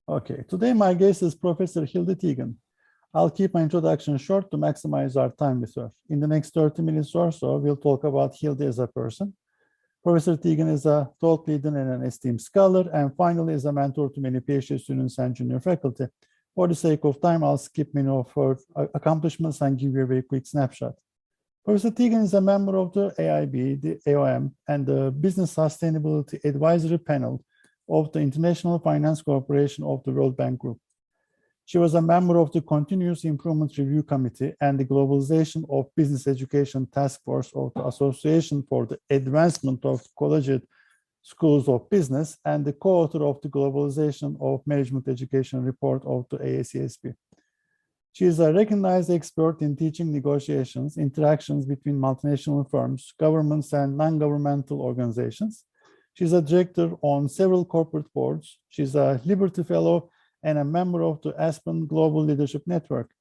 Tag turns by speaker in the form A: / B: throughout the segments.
A: Okay, today my guest is Professor Hildy Teegen. I'll keep my introduction short to maximize our time with her. In the next 30 minutes or so, we'll talk about Hildy as a person. Professor Teegen is a thought leader and an esteemed scholar, and finally is a mentor to many PhD students and junior faculty. For the sake of time, I'll skip many of her accomplishments and give you a very quick snapshot. Professor Teegen is a member of the AIB, the AOM, and the Business Sustainability Advisory Panel of the International Finance Corporation of the World Bank Group. She was a member of the Continuous Improvement Review Committee and the Globalization of Business Education Task Force of the Association for the Advancement of Collegiate Schools of Business and the co-author of the Globalization of Management Education report of the AACSB. She is a recognized expert in teaching negotiations, interactions between multinational firms, governments, and non-governmental organizations. She's a director on several corporate boards. She's a Liberty Fellow and a member of the Aspen Global Leadership Network.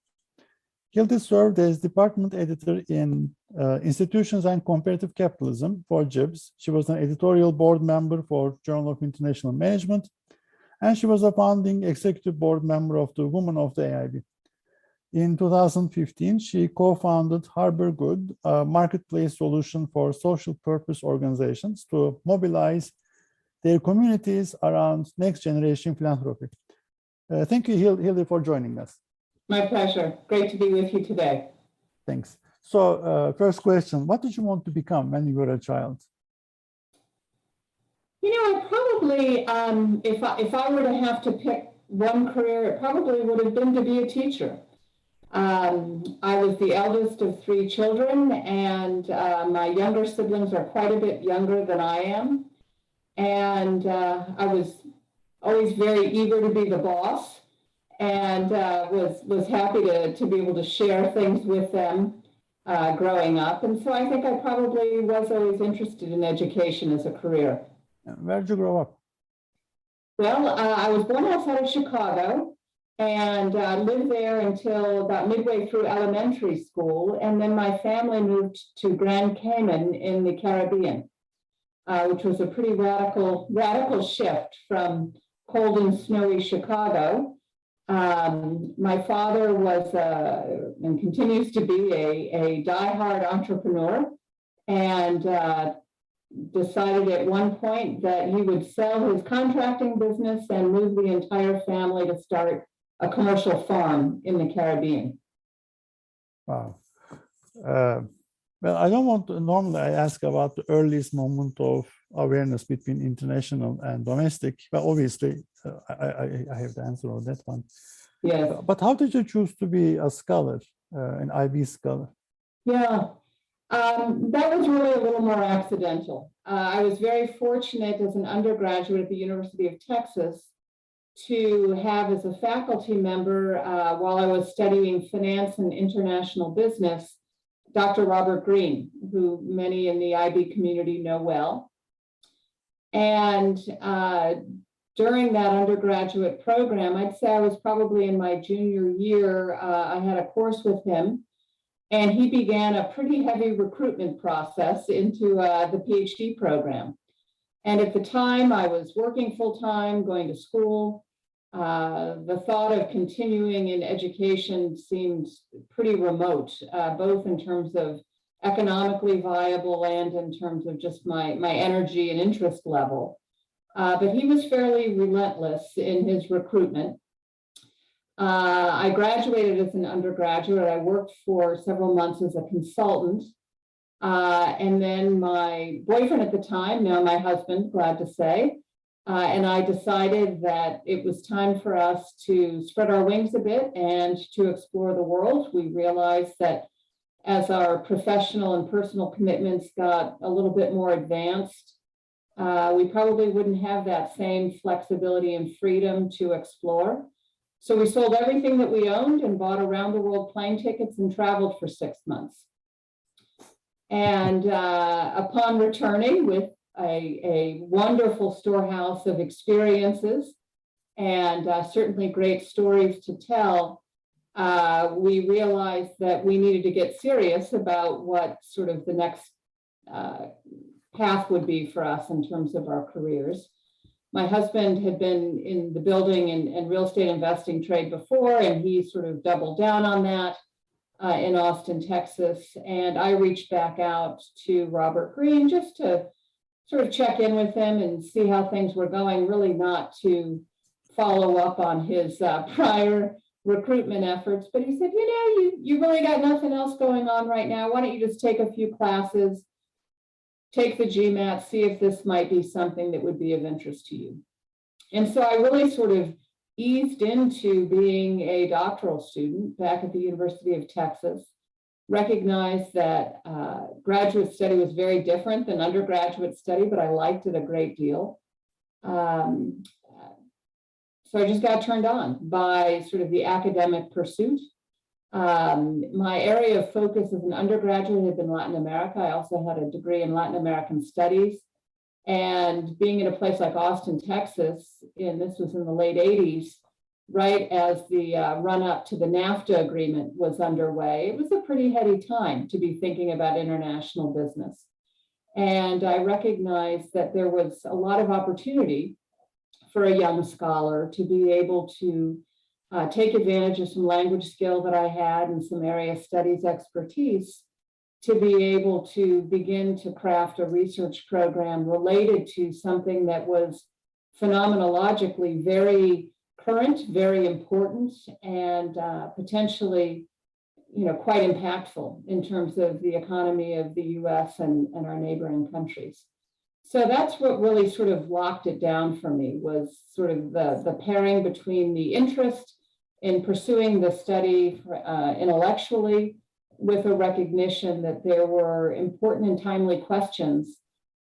A: Hildy served as department editor in Institutions and Comparative Capitalism for JIBS. She was an editorial board member for Journal of International Management, and she was a founding executive board member of the Women of the AIB. In 2015, she co-founded Harbor Good, a marketplace solution for social purpose organizations to mobilize their communities around next generation philanthropy. Thank you, Hildy, for joining us.
B: My pleasure. Great to be with you today.
A: Thanks. So first question, what did you want to become when you were a child?
B: You know, I probably, if I were to have to pick one career, it probably would have been to be a teacher. I was the eldest of 3 children, and my younger siblings are quite a bit younger than I am. And I was always very eager to be the boss, and was happy to be able to share things with them growing up. And so I think I probably was always interested in education as a career.
A: Where did you grow up?
B: Well, I was born outside of Chicago and lived there until about midway through elementary school. And then my family moved to Grand Cayman in the Caribbean, which was a pretty radical shift from cold and snowy Chicago. My father was and continues to be a diehard entrepreneur, and decided at one point that he would sell his contracting business and move the entire family to start a commercial farm in the Caribbean.
A: Wow. Well, I don't want to, normally I ask about the earliest moment of awareness between international and domestic, but obviously I have the answer on that one.
B: Yes.
A: But how did you choose to be a scholar, an IB scholar?
B: Yeah, that was really a little more accidental. I was very fortunate as an undergraduate at the University of Texas to have as a faculty member while I was studying finance and international business, Dr. Robert Green, who many in the IB community know well. And during that undergraduate program, I'd say I was probably in my junior year, I had a course with him, and he began a pretty heavy recruitment process into the PhD program. And at the time, I was working full-time, going to school. The thought of continuing in education seemed pretty remote, both in terms of economically viable and in terms of just my energy and interest level. But he was fairly relentless in his recruitment. I graduated as an undergraduate. I worked for several months as a consultant. And then my boyfriend at the time, now my husband, glad to say, and I decided that it was time for us to spread our wings a bit and to explore the world. We realized that as our professional and personal commitments got a little bit more advanced, we probably wouldn't have that same flexibility and freedom to explore. So we sold everything that we owned and bought around the world plane tickets and traveled for 6 months. And upon returning with a wonderful storehouse of experiences and certainly great stories to tell, we realized that we needed to get serious about what sort of the next path would be for us in terms of our careers. My husband had been in the building and real estate investing trade before, and he sort of doubled down on that in Austin, Texas. And I reached back out to Robert Greene just to sort of check in with him and see how things were going, really not to follow up on his prior recruitment efforts. But he said, you really got nothing else going on right now. Why don't you just take a few classes, take the GMAT, see if this might be something that would be of interest to you. And so I really sort of eased into being a doctoral student back at the University of Texas, recognized that graduate study was very different than undergraduate study, but I liked it a great deal. So I just got turned on by sort of the academic pursuit. My area of focus as an undergraduate had been Latin America. I also had a degree in Latin American studies. And being in a place like Austin, Texas, and this was in the late 80s, right as the run up to the NAFTA agreement was underway, it was a pretty heady time to be thinking about international business. And I recognized that there was a lot of opportunity for a young scholar to be able to take advantage of some language skill that I had and some area studies expertise to be able to begin to craft a research program related to something that was phenomenologically very current, very important, and potentially, quite impactful in terms of the economy of the US and our neighboring countries. So that's what really sort of locked it down for me, was sort of the pairing between the interest in pursuing the study intellectually with a recognition that there were important and timely questions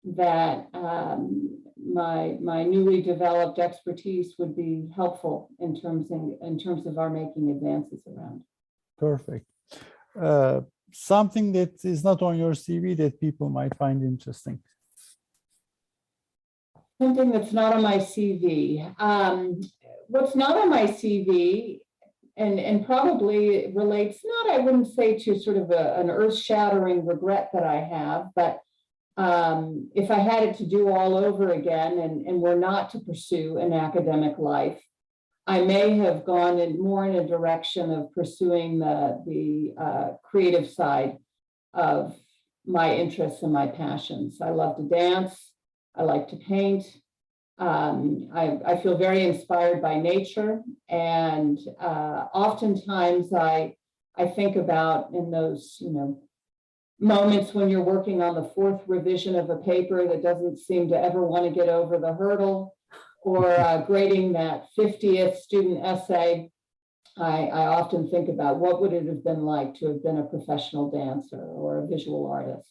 B: that my newly developed expertise would be helpful in terms of our making advances around.
A: Perfect. Something that is not on your CV that people might find interesting.
B: Something that's not on my CV. What's not on my CV, and probably relates not, I wouldn't say to sort of an earth-shattering regret that I have, but if I had it to do all over again and were not to pursue an academic life, I may have gone more in a direction of pursuing the creative side of my interests and my passions. I love to dance. I like to paint. I feel very inspired by nature, and oftentimes I think about in those moments when you're working on the fourth revision of a paper that doesn't seem to ever want to get over the hurdle, or grading that 50th student essay. I often think about what would it have been like to have been a professional dancer or a visual artist.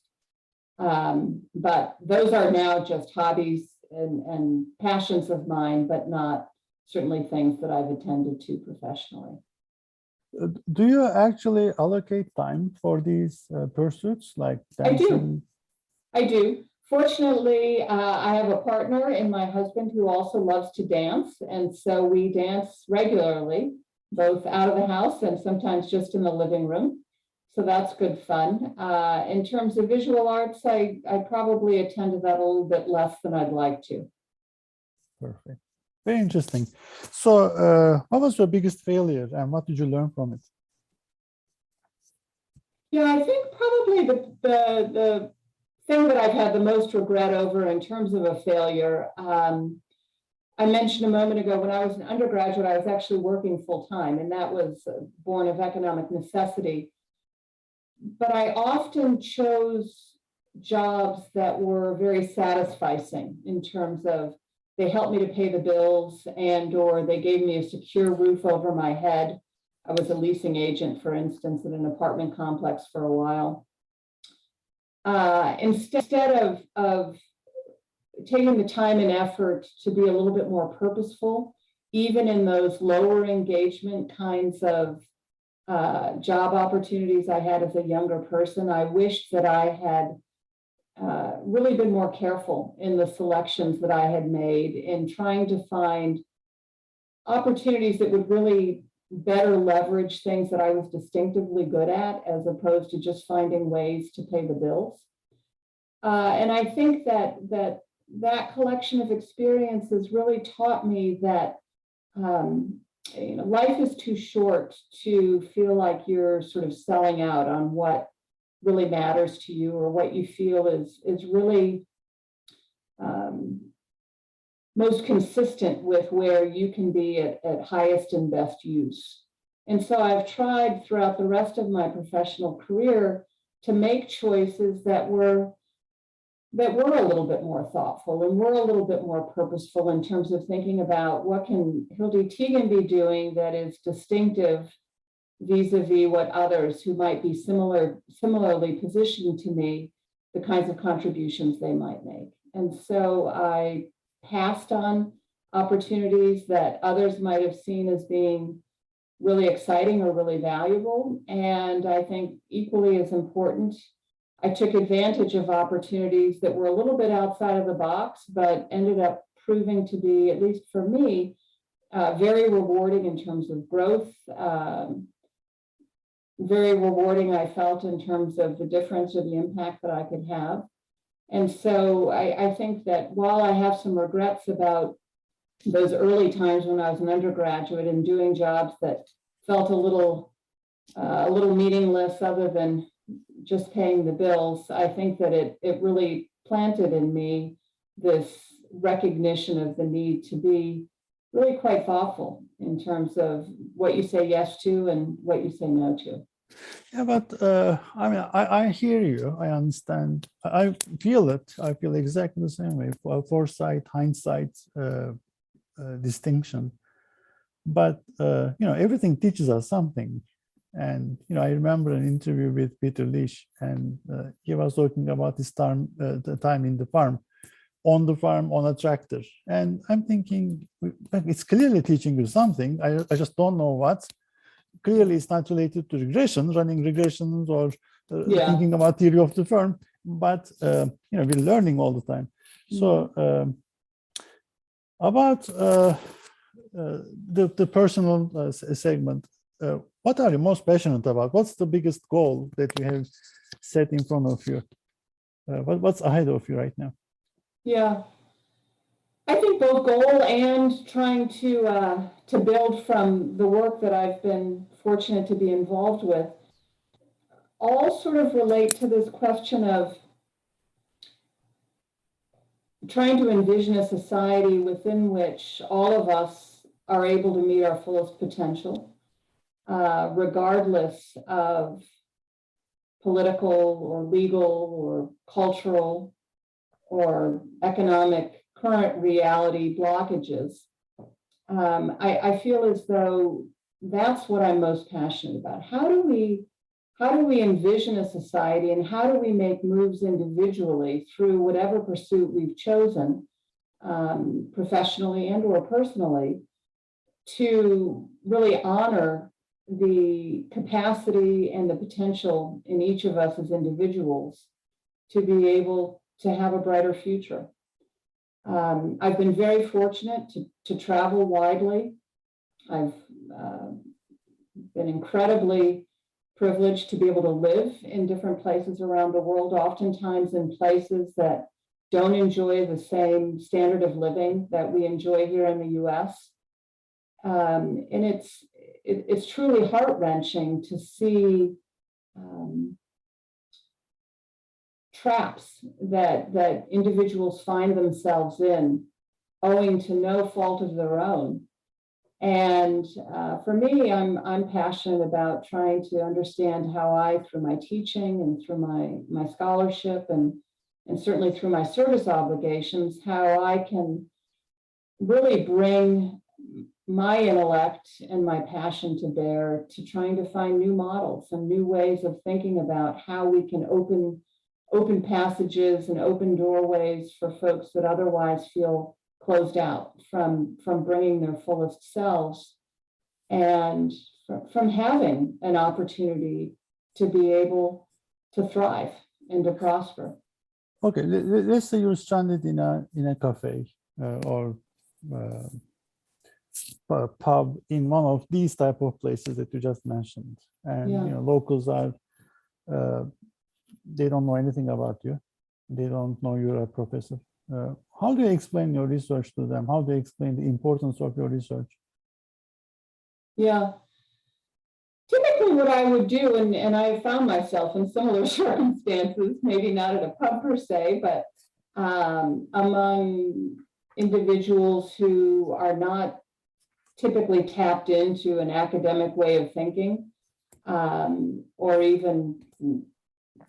B: But those are now just hobbies and passions of mine, but not certainly things that I've attended to professionally.
A: Do you actually allocate time for these pursuits, like dancing?
B: I do. Fortunately, I have a partner in my husband who also loves to dance, and so we dance regularly, both out of the house and sometimes just in the living room. So that's good fun. In terms of visual arts, I probably attended that a little bit less than I'd like to.
A: Perfect. Very interesting. So what was your biggest failure and what did you learn from it?
B: Yeah, I think probably the thing that I've had the most regret over in terms of a failure, I mentioned a moment ago, when I was an undergraduate, I was actually working full time, and that was born of economic necessity. But I often chose jobs that were very satisfying in terms of they helped me to pay the bills or they gave me a secure roof over my head. I was a leasing agent, for instance, at an apartment complex for a while. Instead of taking the time and effort to be a little bit more purposeful, even in those lower engagement kinds of job opportunities I had as a younger person, I wished that I had really been more careful in the selections that I had made in trying to find opportunities that would really better leverage things that I was distinctively good at, as opposed to just finding ways to pay the bills. And I think that that collection of experiences really taught me that life is too short to feel like you're sort of selling out on what really matters to you or what you feel is really most consistent with where you can be at highest and best use. And so I've tried throughout the rest of my professional career to make choices that were a little bit more thoughtful and were a little bit more purposeful in terms of thinking about what can Hildy Teegen be doing that is distinctive vis-a-vis what others who might be similarly positioned to me, the kinds of contributions they might make. And so I passed on opportunities that others might have seen as being really exciting or really valuable. And I think equally as important, I took advantage of opportunities that were a little bit outside of the box, but ended up proving to be, at least for me, very rewarding in terms of growth, very rewarding, I felt, in terms of the difference or the impact that I could have. And so I think that while I have some regrets about those early times when I was an undergraduate and doing jobs that felt a little meaningless other than just paying the bills, I think that it really planted in me this recognition of the need to be really quite thoughtful in terms of what you say yes to and what you say no to.
A: Yeah, but I mean, I hear you. I understand. I feel it. I feel exactly the same way. Foresight, hindsight, distinction. But everything teaches us something. And I remember an interview with Peter Leach, and he was talking about his time, the time in the farm, on the farm on a tractor. And I'm thinking, it's clearly teaching you something. I just don't know what. Clearly, it's not related to running regressions, or thinking about theory of the firm. But we're learning all the time. So about the personal segment, what are you most passionate about? What's the biggest goal that you have set in front of you? What's ahead of you right now?
B: Yeah, I think both goal and trying to build from the work that I've been fortunate to be involved with all sort of relate to this question of trying to envision a society within which all of us are able to meet our fullest potential, regardless of political or legal or cultural or economic current reality blockages. I feel as though that's what I'm most passionate about. How do we envision a society, and how do we make moves individually through whatever pursuit we've chosen, professionally and or personally, to really honor the capacity and the potential in each of us as individuals to be able to have a brighter future. I've been very fortunate to travel widely. I've been incredibly privileged to be able to live in different places around the world, oftentimes in places that don't enjoy the same standard of living that we enjoy here in the US. And it's truly heart-wrenching to see traps that individuals find themselves in owing to no fault of their own. And for me, I'm passionate about trying to understand how I, through my teaching and through my scholarship and certainly through my service obligations, how I can really bring my intellect and my passion to bear to trying to find new models and new ways of thinking about how we can open passages and open doorways for folks that otherwise feel closed out from bringing their fullest selves and from having an opportunity to be able to thrive and to prosper.
A: Okay, let's say you're stranded in a cafe or a pub in one of these type of places that you just mentioned, and locals are they don't know anything about you. They don't know you're a professor. How do you explain your research to them? How do you explain the importance of your research?
B: Yeah. Typically what I would do, and I found myself in similar circumstances, maybe not at a pub per se, but among individuals who are not typically tapped into an academic way of thinking, or even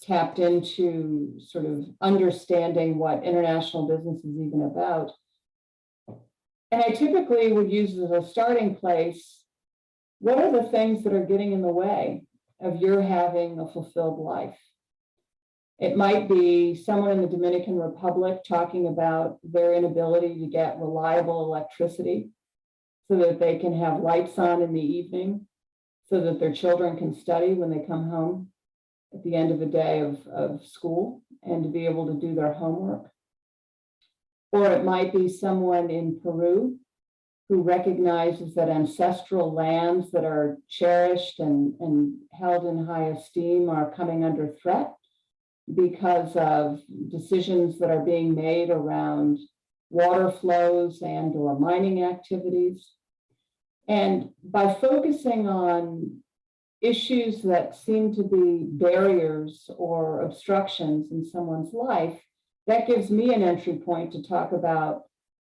B: tapped into sort of understanding what international business is even about. And I typically would use as a starting place, what are the things that are getting in the way of your having a fulfilled life? It might be someone in the Dominican Republic talking about their inability to get reliable electricity so that they can have lights on in the evening, so that their children can study when they come home at the end of a day of school and to be able to do their homework. Or it might be someone in Peru who recognizes that ancestral lands that are cherished and held in high esteem are coming under threat because of decisions that are being made around water flows and or mining activities. And by focusing on issues that seem to be barriers or obstructions in someone's life, that gives me an entry point to talk about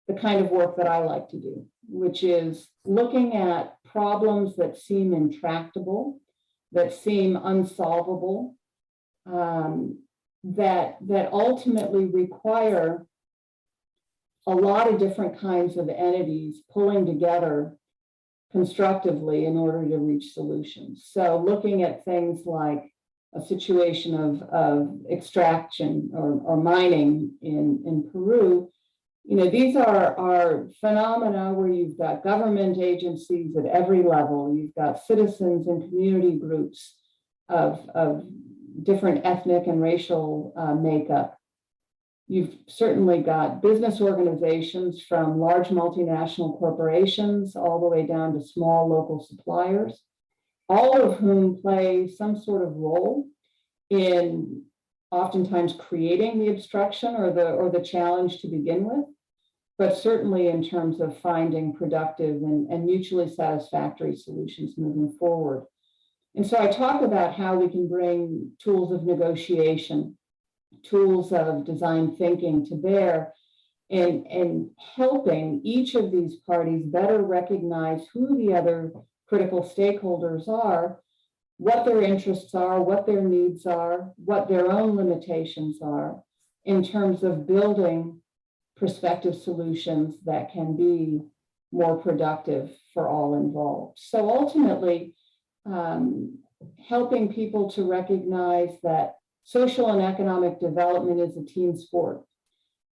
B: the kind of work that I like to do, which is looking at problems that seem intractable, that seem unsolvable, that ultimately require a lot of different kinds of entities pulling together constructively in order to reach solutions. So looking at things like a situation of extraction or mining in Peru, you know, these are phenomena where you've got government agencies at every level. You've got citizens and community groups of different ethnic and racial makeup. You've certainly got business organizations from large multinational corporations all the way down to small local suppliers, all of whom play some sort of role in oftentimes creating the obstruction or the challenge to begin with, but certainly in terms of finding productive and mutually satisfactory solutions moving forward. And so I talk about how we can bring tools of negotiation, tools of design thinking to bear and helping each of these parties better recognize who the other critical stakeholders are, what their interests are, what their needs are, what their own limitations are in terms of building prospective solutions that can be more productive for all involved. So ultimately, helping people to recognize that social and economic development is a team sport.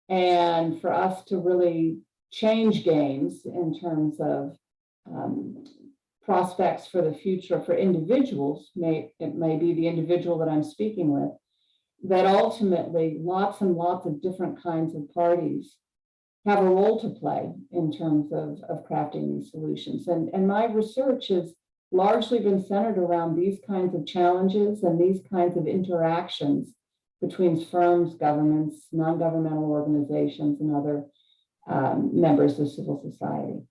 B: And for us to really change games in terms of prospects for the future for individuals, it may be the individual that I'm speaking with, that ultimately lots and lots of different kinds of parties have a role to play in terms of crafting these solutions. And my research has largely been centered around these kinds of challenges and these kinds of interactions between firms, governments, non-governmental organizations, and other members of civil society.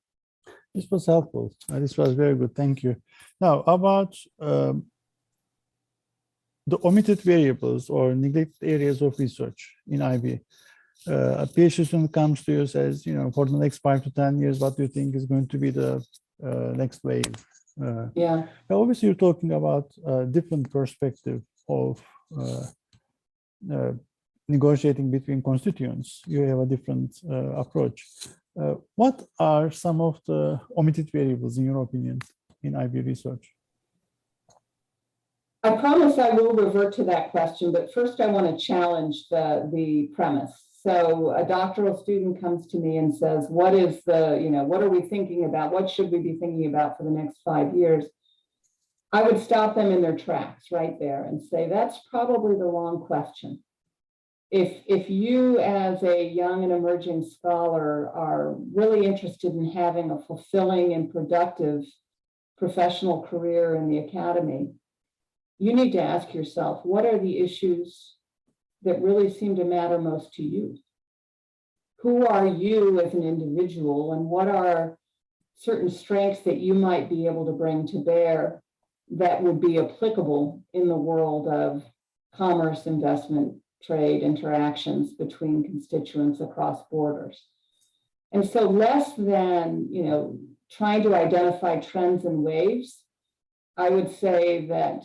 A: This was helpful. This was very good. Thank you. Now, about the omitted variables or neglected areas of research in IB. A PhD student comes to you and says, you know, for the next 5 to 10 years, what do you think is going to be the next wave? Obviously, you're talking about a different perspective of negotiating between constituents. You have a different approach. What are some of the omitted variables, in your opinion, in IB research?
B: I promise I will revert to that question, but first I want to challenge the premise. So a doctoral student comes to me and says, what is what are we thinking about? What should we be thinking about for the next 5 years? I would stop them in their tracks right there and say, that's probably the wrong question. If you as a young and emerging scholar are really interested in having a fulfilling and productive professional career in the academy, you need to ask yourself, what are the issues that really seem to matter most to you? who are you as an individual, and what are certain strengths that you might be able to bring to bear that would be applicable in the world of commerce, investment, trade, interactions between constituents across borders. And so less than, trying to identify trends and waves, I would say that,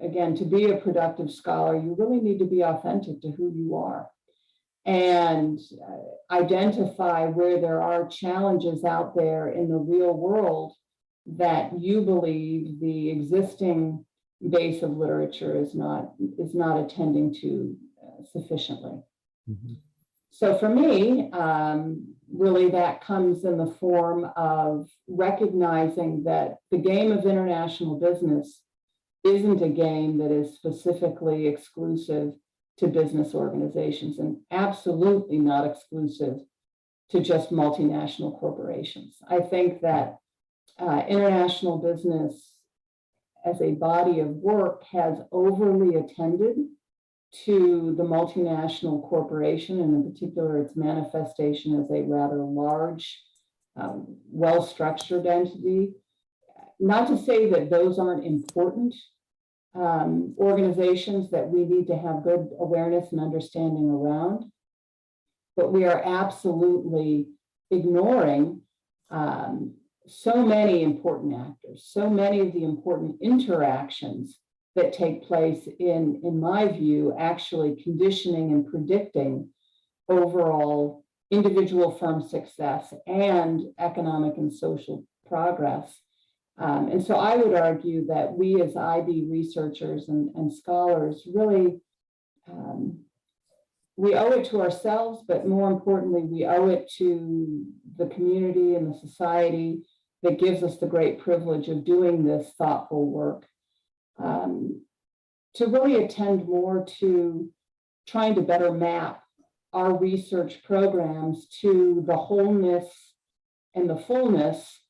B: again, to be a productive scholar, you really need to be authentic to who you are and identify where there are challenges out there in the real world that you believe the existing base of literature is not attending to sufficiently.
A: Mm-hmm.
B: So for me, really that comes in the form of recognizing that the game of international business isn't a game that is specifically exclusive to business organizations, and absolutely not exclusive to just multinational corporations. I think that international business as a body of work has overly attended to the multinational corporation, and in particular its manifestation as a rather large, well-structured entity. Not to say that those aren't important organizations that we need to have good awareness and understanding around, but we are absolutely ignoring so many important actors, so many of the important interactions that take place in my view, actually conditioning and predicting overall individual firm success and economic and social progress. And so I would argue that we as IB researchers and scholars really, we owe it to ourselves, but more importantly, we owe it to the community and the society that gives us the great privilege of doing this thoughtful work, to really attend more to trying to better map our research programs to the wholeness and the fullness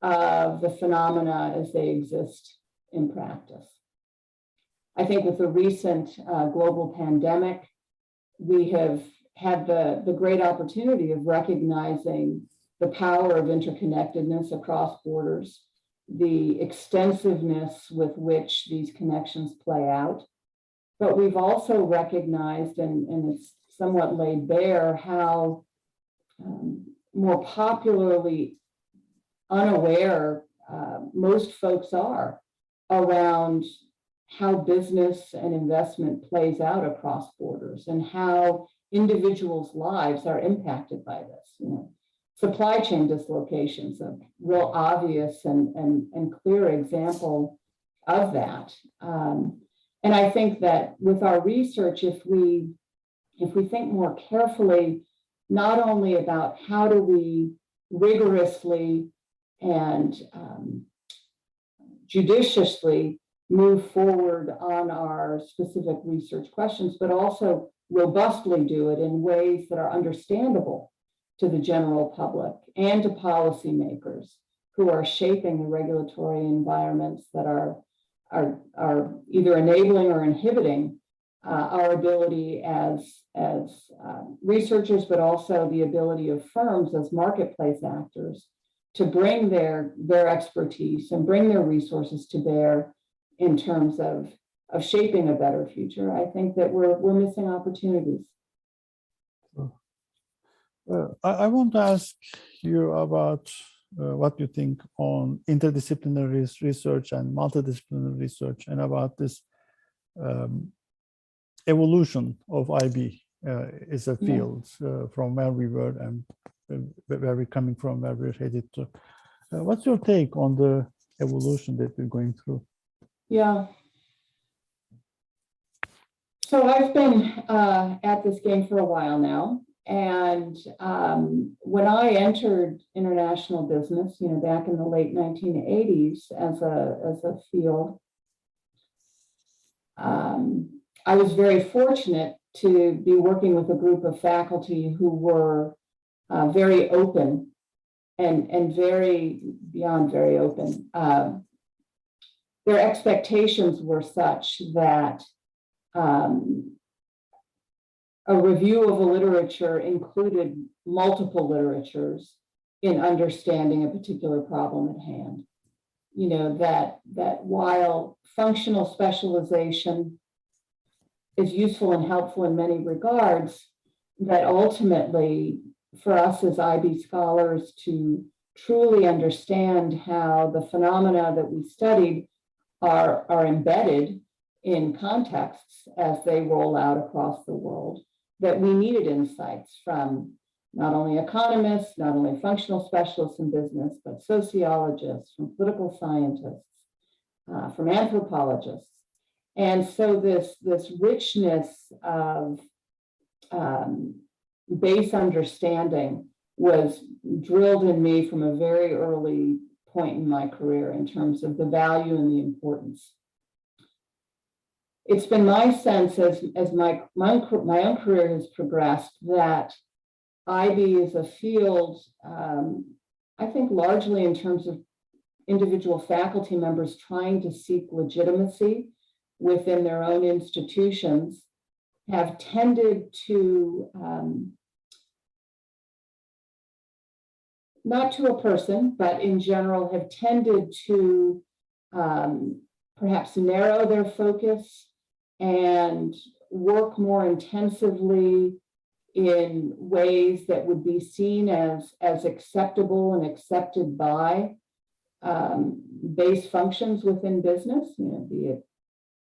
B: of the phenomena as they exist in practice. I think with the recent global pandemic, we have had the great opportunity of recognizing the power of interconnectedness across borders, the extensiveness with which these connections play out. But we've also recognized, and it's somewhat laid bare, how more popularly unaware most folks are around how business and investment plays out across borders and how individuals' lives are impacted by this. Supply chain dislocations, a real obvious and clear example of that. And I think that with our research, if we think more carefully, not only about how do we rigorously and judiciously move forward on our specific research questions, but also robustly do it in ways that are understandable to the general public and to policymakers who are shaping the regulatory environments that are either enabling or inhibiting our ability as researchers, but also the ability of firms as marketplace actors to bring their expertise and bring their resources to bear in terms of shaping a better future. I think that we're missing opportunities.
A: I want to ask you about what you think on interdisciplinary research and multidisciplinary research, and about this evolution of IB as a field from where we were and where we're coming from, where we're headed to. What's your take on the evolution that we're going through?
B: Yeah. So I've been at this game for a while now. And when I entered international business, back in the late 1980s as a field, I was very fortunate to be working with a group of faculty who were very open and very beyond very open. Their expectations were such that a review of a literature included multiple literatures in understanding a particular problem at hand. You know, that while functional specialization is useful and helpful in many regards, that ultimately for us as IB scholars to truly understand how the phenomena that we studied are embedded in contexts as they roll out across the world, that we needed insights from not only economists, not only functional specialists in business, but sociologists, from political scientists, from anthropologists. And so this richness of base understanding was drilled in me from a very early point in my career in terms of the value and the importance. It's been my sense as my own career has progressed that IB is a field, I think largely in terms of individual faculty members trying to seek legitimacy within their own institutions, have tended to, not to a person, but in general have tended to perhaps narrow their focus and work more intensively in ways that would be seen as acceptable and accepted by base functions within business, you know, be it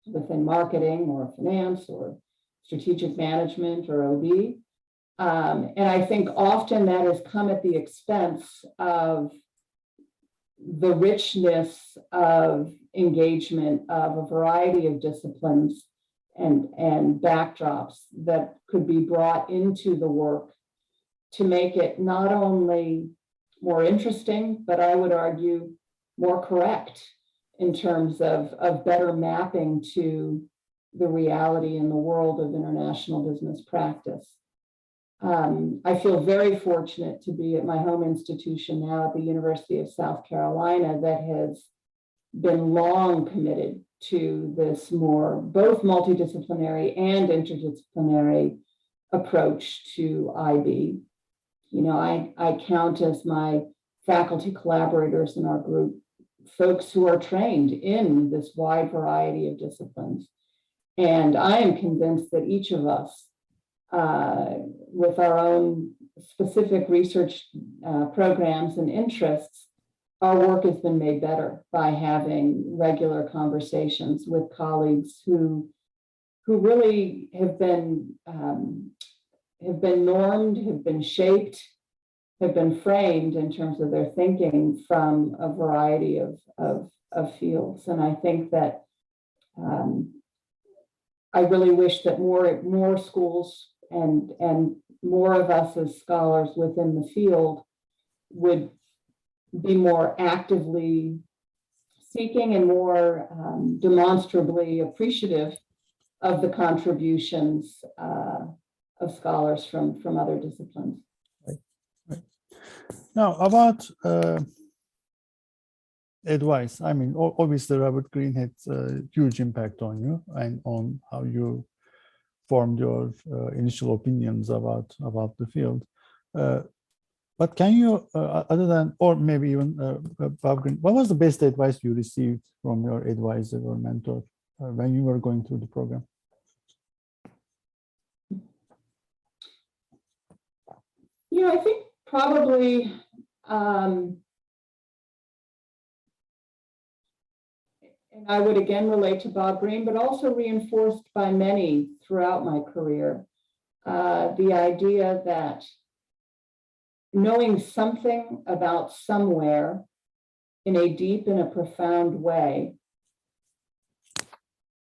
B: within marketing or finance or strategic management or OB. And I think often that has come at the expense of the richness of engagement of a variety of disciplines and backdrops that could be brought into the work to make it not only more interesting, but I would argue more correct in terms of better mapping to the reality in the world of international business practice. I feel very fortunate to be at my home institution now at the University of South Carolina that has been long committed to this more both multidisciplinary and interdisciplinary approach to IB. You know, I count as my faculty collaborators in our group folks who are trained in this wide variety of disciplines. And I am convinced that each of us, with our own specific research programs and interests, our work has been made better by having regular conversations with colleagues who really have been normed, have been shaped, have been framed in terms of their thinking from a variety of fields. And I think that I really wish that more schools and more of us as scholars within the field would be more actively seeking and more demonstrably appreciative of the contributions of scholars from other disciplines.
A: Right. Now about advice. I mean, obviously Robert Greene had a huge impact on you and on how you formed your initial opinions about the field. But can you, other than, or maybe even Bob Greene, what was the best advice you received from your advisor or mentor when you were going through the program?
B: You know, I think probably and I would again relate to Bob Greene, but also reinforced by many throughout my career, the idea that knowing something about somewhere in a deep and a profound way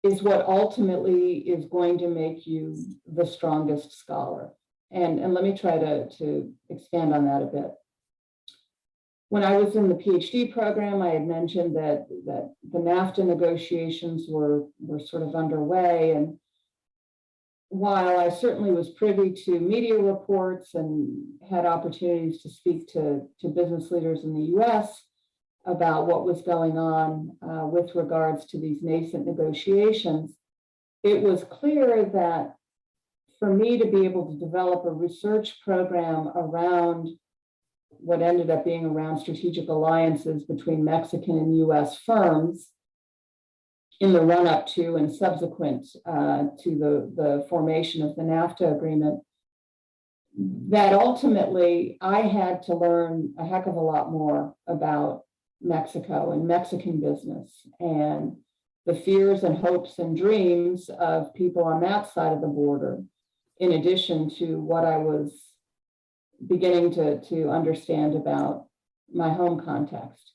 B: is what ultimately is going to make you the strongest scholar. And let me try to expand on that a bit. When I was in the PhD program, I had mentioned that the NAFTA negotiations were sort of underway. And while I certainly was privy to media reports and had opportunities to speak to business leaders in the US about what was going on with regards to these nascent negotiations, it was clear that for me to be able to develop a research program around what ended up being around strategic alliances between Mexican and US firms in the run-up to and subsequent to the formation of the NAFTA agreement, that ultimately I had to learn a heck of a lot more about Mexico and Mexican business and the fears and hopes and dreams of people on that side of the border, in addition to what I was beginning to understand about my home context.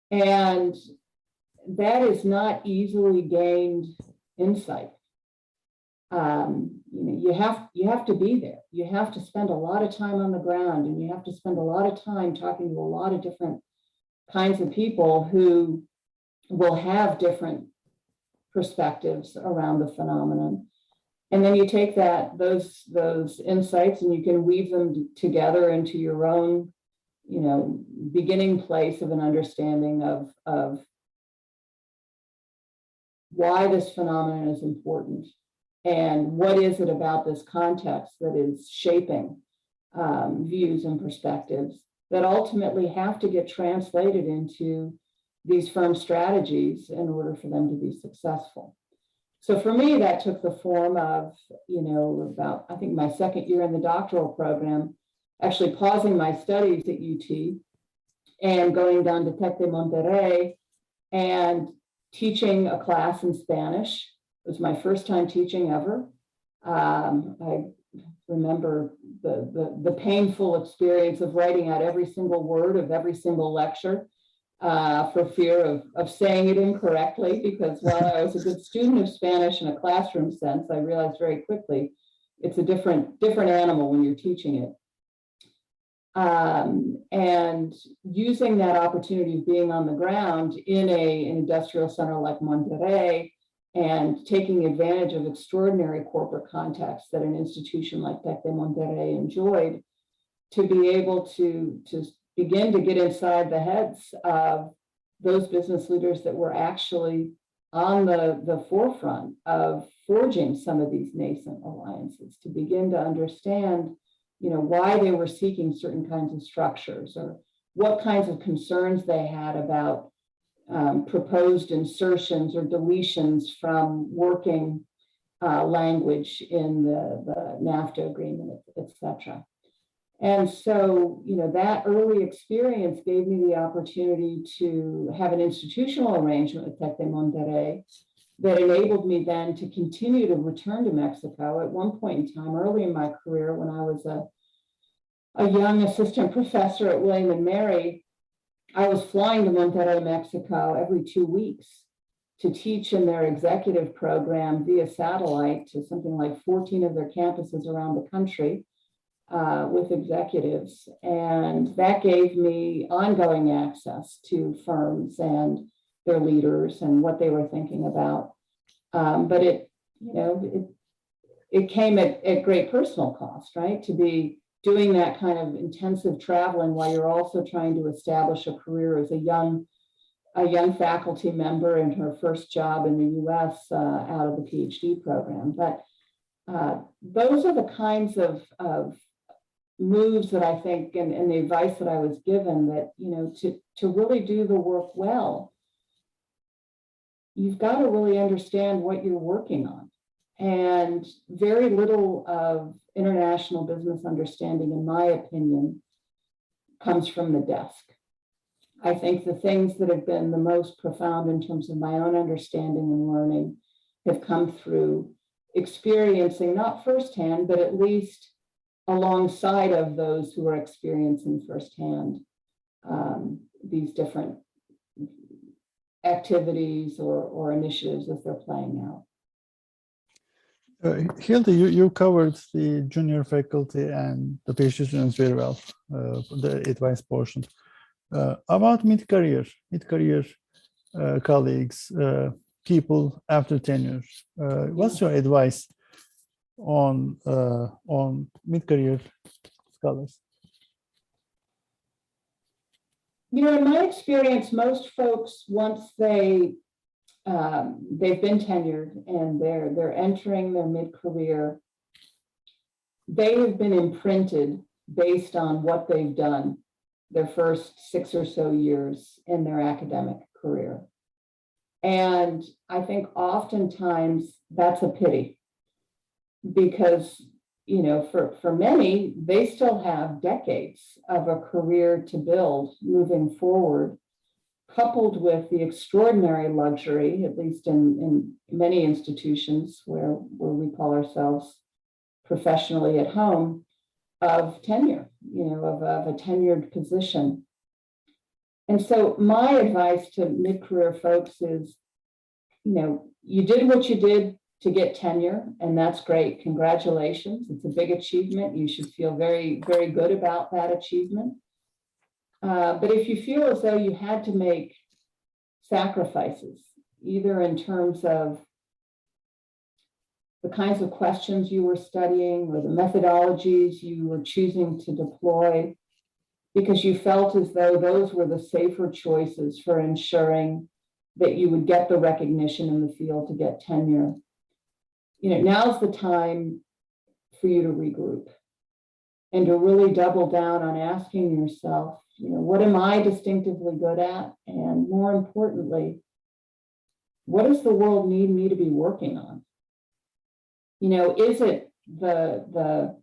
B: And that is not easily gained insight. You have to be there. You have to spend a lot of time on the ground, and you have to spend a lot of time talking to a lot of different kinds of people who will have different perspectives around the phenomenon. And then you take those insights and you can weave them together into your own, beginning place of an understanding of why this phenomenon is important and what is it about this context that is shaping views and perspectives that ultimately have to get translated into these firm strategies in order for them to be successful. So for me, that took the form of, about, I think, my second year in the doctoral program, actually pausing my studies at UT and going down to Tec de Monterrey and teaching a class in Spanish. It was my first time teaching ever. I remember the painful experience of writing out every single word of every single lecture for fear of saying it incorrectly, because while I was a good student of Spanish in a classroom sense, I realized very quickly it's a different animal when you're teaching it. And using that opportunity of being on the ground in an industrial center like Monterrey and taking advantage of extraordinary corporate context that an institution like Tec de Monterrey enjoyed, to be able to begin to get inside the heads of those business leaders that were actually on the forefront of forging some of these nascent alliances, to begin to understand, why they were seeking certain kinds of structures or what kinds of concerns they had about proposed insertions or deletions from working language in the NAFTA agreement, et cetera. And so, that early experience gave me the opportunity to have an institutional arrangement with Tec de Monterrey that enabled me then to continue to return to Mexico. At one point in time, early in my career, when I was a young assistant professor at William and Mary, I was flying to Monterrey, Mexico every 2 weeks to teach in their executive program via satellite to something like 14 of their campuses around the country. With executives, and that gave me ongoing access to firms and their leaders and what they were thinking about. But it came at great personal cost, right? To be doing that kind of intensive traveling while you're also trying to establish a career as a young faculty member in her first job in the U.S. Out of the PhD program. But those are the kinds of moves that I think, and the advice that I was given, that, to really do the work well, you've got to really understand what you're working on. And very little of international business understanding, in my opinion, comes from the desk. I think the things that have been the most profound in terms of my own understanding and learning have come through experiencing, not firsthand, but at least alongside of those who are experiencing firsthand these different activities or initiatives as they're playing out.
A: Hildy, you covered the junior faculty and the PhD students very well, the advice portion. About mid-career colleagues, people after tenure, what's your advice on mid-career scholars?
B: In my experience, most folks, once they've been tenured and they're entering their mid-career, they have been imprinted based on what they've done their first 6 or so years in their academic career. And I think oftentimes that's a pity because, you know, for many, they still have decades of a career to build moving forward, coupled with the extraordinary luxury, at least in many institutions where we call ourselves professionally at home, of tenure, you know, of a tenured position. And so my advice to mid-career folks is, you know, you did what you did to get tenure, and that's great. Congratulations. It's a big achievement. You should feel very, very good about that achievement. But if you feel as though you had to make sacrifices, either in terms of the kinds of questions you were studying or the methodologies you were choosing to deploy, because you felt as though those were the safer choices for ensuring that you would get the recognition in the field to get tenure, you know, now's the time for you to regroup and to really double down on asking yourself, you know, what am I distinctively good at? And more importantly, what does the world need me to be working on? You know, is it the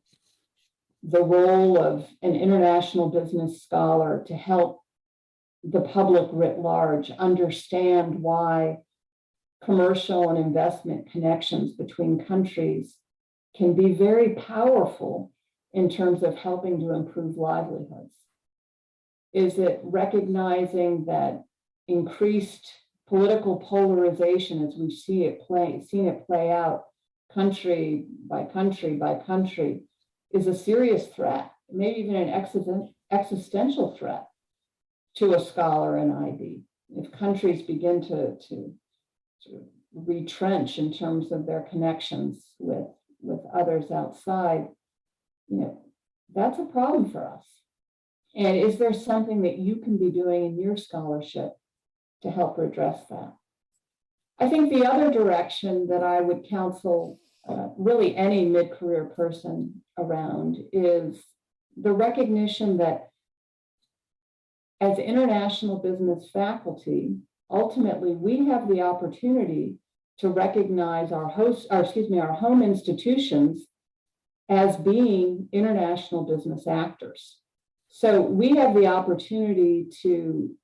B: role of an international business scholar to help the public writ large understand why commercial and investment connections between countries can be very powerful in terms of helping to improve livelihoods? Is it recognizing that increased political polarization, as we seen it play out country by country by country, is a serious threat, maybe even an existential threat to a scholar in IB? If countries begin to sort of retrench in terms of their connections with others outside, you know, that's a problem for us. And is there something that you can be doing in your scholarship to help redress that? I think the other direction that I would counsel really any mid-career person around is the recognition that as international business faculty, ultimately we have the opportunity to recognize our home institutions as being international business actors. So we have the opportunity to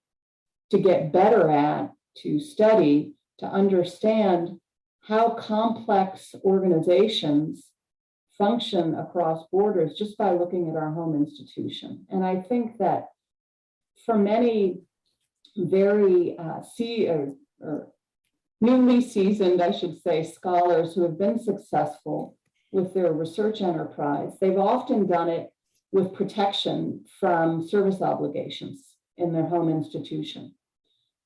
B: get better at, to study, to understand how complex organizations function across borders just by looking at our home institution. And I think that for many very newly seasoned, I should say, scholars who have been successful with their research enterprise, they've often done it with protection from service obligations in their home institution.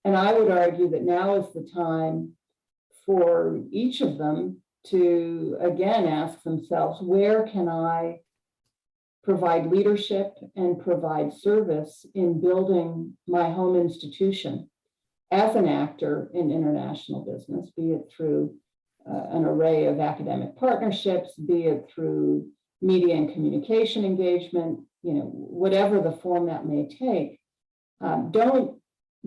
B: And I would argue that now is the time for each of them to, again, ask themselves, where can I provide leadership and provide service in building my home institution as an actor in international business, be it through an array of academic partnerships, be it through media and communication engagement, you know, whatever the form that may take.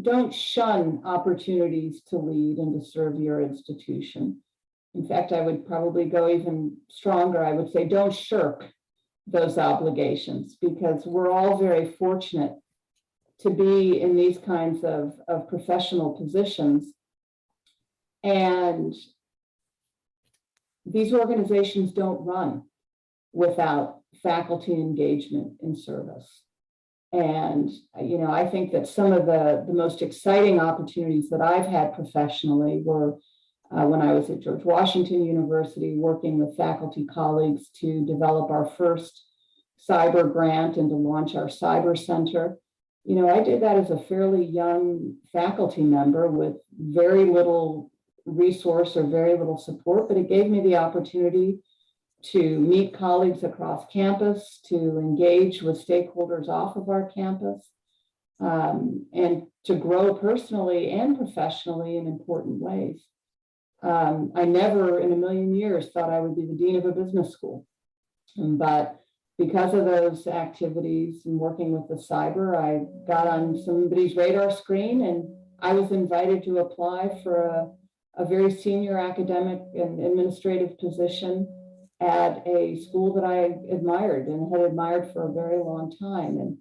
B: Don't shun opportunities to lead and to serve your institution. In fact, I would probably go even stronger. I would say don't shirk those obligations, because we're all very fortunate to be in these kinds of professional positions. And these organizations don't run without faculty engagement in service. And, you know, I think that some of the most exciting opportunities that I've had professionally were when I was at George Washington University, working with faculty colleagues to develop our first CIBER grant and to launch our CIBER Center. You know, I did that as a fairly young faculty member with very little resource or very little support, but it gave me the opportunity to meet colleagues across campus, to engage with stakeholders off of our campus, and to grow personally and professionally in important ways. I never in a million years thought I would be the dean of a business school. But because of those activities and working with the CIBER, I got on somebody's radar screen, and I was invited to apply for a very senior academic and administrative position at a school that I admired and had admired for a very long time. And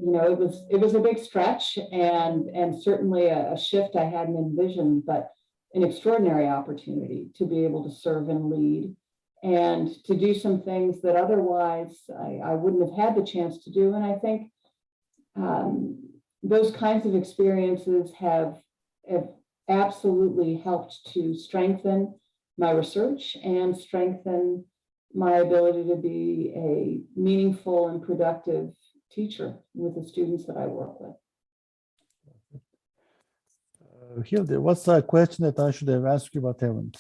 B: you know, it was a big stretch and certainly a shift I hadn't envisioned, but an extraordinary opportunity to be able to serve and lead and to do some things that otherwise I wouldn't have had the chance to do. And I think those kinds of experiences have absolutely helped to strengthen my research and strengthen my ability to be a meaningful and productive teacher with the students that I work with.
A: Hildy, what's a question that I should have asked you but haven't?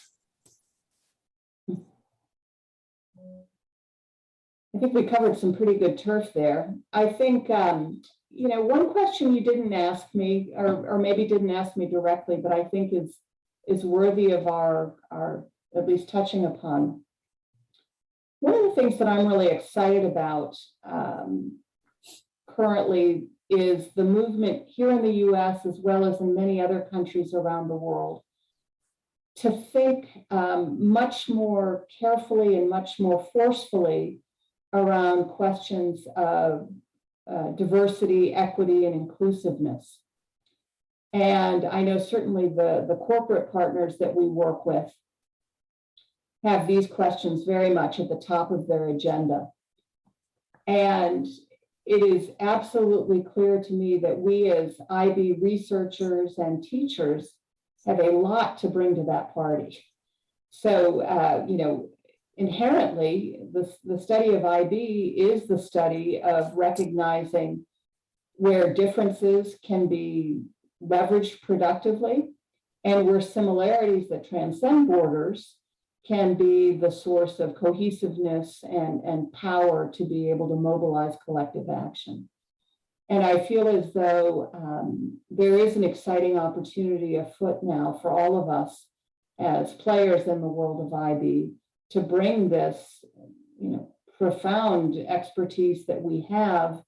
B: I think we covered some pretty good turf there. I think, you know, one question you didn't ask me, or maybe didn't ask me directly, but I think is worthy of our at least touching upon. One of the things that I'm really excited about currently is the movement here in the US, as well as in many other countries around the world, to think much more carefully and much more forcefully around questions of diversity, equity, and inclusiveness. And I know certainly the corporate partners that we work with have these questions very much at the top of their agenda. And it is absolutely clear to me that we as IB researchers and teachers have a lot to bring to that party. So, you know, inherently, the study of IB is the study of recognizing where differences can be leveraged productively and where similarities that transcend borders can be the source of cohesiveness and power to be able to mobilize collective action. And I feel as though there is an exciting opportunity afoot now for all of us as players in the world of IB to bring this, you know, profound expertise that we have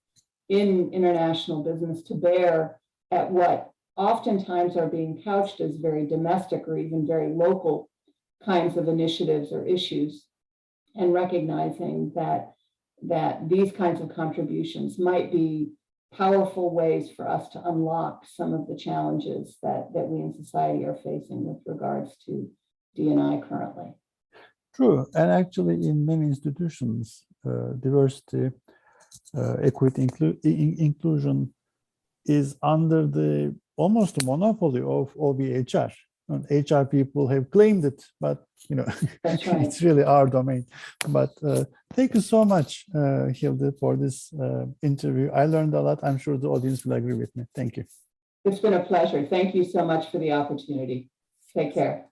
B: in international business to bear at what oftentimes are being couched as very domestic or even very local kinds of initiatives or issues, and recognizing that these kinds of contributions might be powerful ways for us to unlock some of the challenges that we in society are facing with regards to D&I currently.
A: True, and actually in many institutions, diversity, equity, inclusion is under the almost a monopoly of OBHR. And HR people have claimed it, but you know,
B: That's right.
A: it's really our domain. But thank you so much, Hildy, for this interview. I learned a lot. I'm sure the audience will agree with me. Thank you.
B: It's been a pleasure. Thank you so much for the opportunity. Take care.